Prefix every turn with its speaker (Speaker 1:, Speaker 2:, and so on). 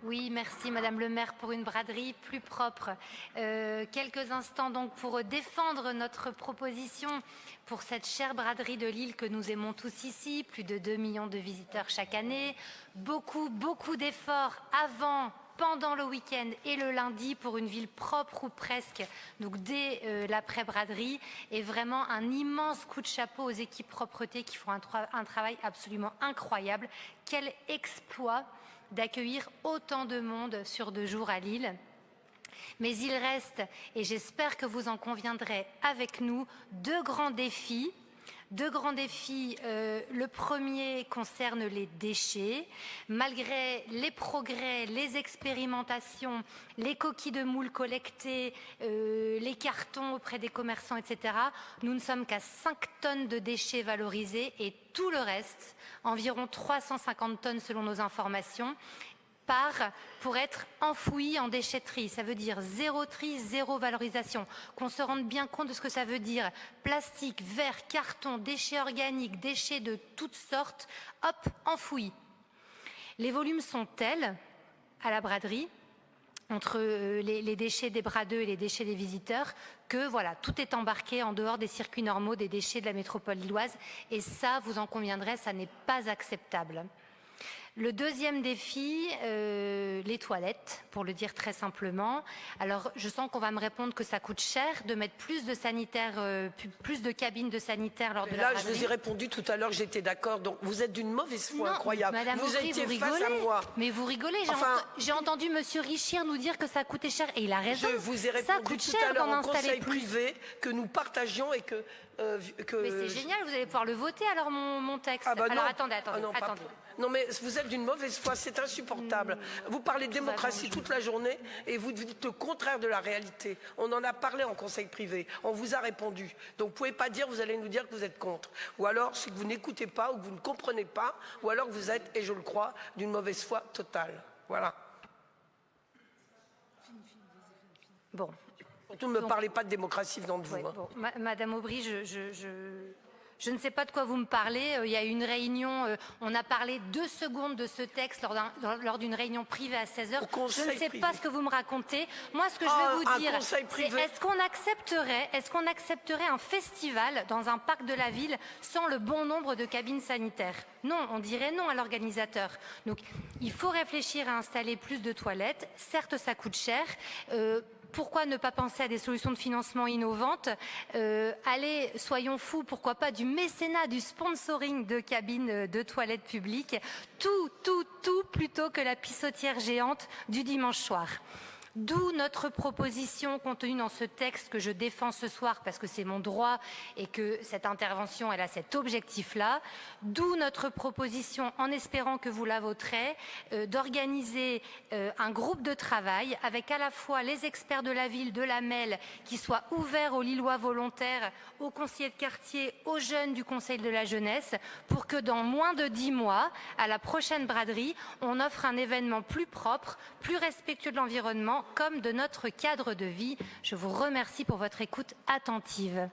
Speaker 1: Oui, merci Madame le maire pour une braderie plus propre. Quelques instants donc pour défendre notre proposition pour cette chère braderie de Lille que nous aimons tous ici, plus de 2 millions de visiteurs chaque année, beaucoup d'efforts avant, pendant le week-end et le lundi pour une ville propre ou presque, donc dès l'après-braderie, et vraiment un immense coup de chapeau aux équipes propreté qui font un travail absolument incroyable. Quel exploit d'accueillir autant de monde sur 2 jours à Lille. Mais il reste, et j'espère que vous en conviendrez avec nous, deux grands défis. Le premier concerne les déchets. Malgré les progrès, les expérimentations, les coquilles de moules collectées, les cartons auprès des commerçants, etc., nous ne sommes qu'à 5 tonnes de déchets valorisés et tout le reste, environ 350 tonnes selon nos informations, part pour être enfoui en déchetterie. Ça veut dire zéro tri, zéro valorisation. Qu'on se rende bien compte de ce que ça veut dire. Plastique, verre, carton, déchets organiques, déchets de toutes sortes, hop, enfoui. Les volumes sont tels à la braderie, entre les déchets des bradeux et les déchets des visiteurs, que voilà, tout est embarqué en dehors des circuits normaux des déchets de la métropole lilloise. Et ça, vous en conviendrez, ça n'est pas acceptable. Le deuxième défi, les toilettes, pour le dire très simplement. Alors, je sens qu'on va me répondre que ça coûte cher de mettre plus de sanitaires, plus de cabines de sanitaires lors de la braderie.
Speaker 2: Là, je vous ai répondu tout à l'heure que j'étais d'accord. Donc, vous êtes d'une mauvaise foi incroyable.
Speaker 1: Madame
Speaker 2: vous
Speaker 1: Aubry,
Speaker 2: étiez
Speaker 1: vous
Speaker 2: face à moi.
Speaker 1: Mais vous rigolez. J'ai entendu Monsieur Richir nous dire que ça coûtait cher. Et il a raison.
Speaker 2: Je vous ai répondu tout à l'heure en conseil privé que nous partageons et que...
Speaker 1: Mais c'est génial, vous allez pouvoir le voter alors mon texte.
Speaker 2: Ah bah
Speaker 1: alors
Speaker 2: non.
Speaker 1: attendez.
Speaker 2: Non mais vous êtes d'une mauvaise foi, c'est insupportable. Vous parlez de démocratie toute la journée et vous dites le contraire de la réalité. On en a parlé en conseil privé, on vous a répondu. Donc vous ne pouvez pas dire, vous allez nous dire que vous êtes contre. Ou alors c'est que vous n'écoutez pas ou que vous ne comprenez pas, ou alors que vous êtes, et je le crois, d'une mauvaise foi totale. Voilà.
Speaker 1: Bon.
Speaker 2: Surtout ne me parlez pas de démocratie venant de vous.
Speaker 1: Ouais, bon. Madame Aubry, je ne sais pas de quoi vous me parlez. Il y a eu une réunion, on a parlé 2 secondes de ce texte lors d'une réunion privée à 16h. Je ne sais pas ce que vous me racontez. Moi, ce que je vais vous dire, c'est est-ce qu'on accepterait un festival dans un parc de la ville sans le bon nombre de cabines sanitaires? Non, on dirait non à l'organisateur. Donc, il faut réfléchir à installer plus de toilettes. Certes, ça coûte cher. Pourquoi ne pas penser à des solutions de financement innovantes? Allez, soyons fous, pourquoi pas du mécénat, du sponsoring de cabines de toilettes publiques, tout plutôt que la pissotière géante du dimanche soir. D'où notre proposition contenue dans ce texte que je défends ce soir parce que c'est mon droit et que cette intervention elle a cet objectif-là. D'où notre proposition, en espérant que vous la voterez, d'organiser un groupe de travail avec à la fois les experts de la ville, de la MEL, qui soient ouverts aux Lillois volontaires, aux conseillers de quartier, aux jeunes du Conseil de la jeunesse, pour que dans moins de 10 mois, à la prochaine braderie, on offre un événement plus propre, plus respectueux de l'environnement, comme de notre cadre de vie. Je vous remercie pour votre écoute attentive.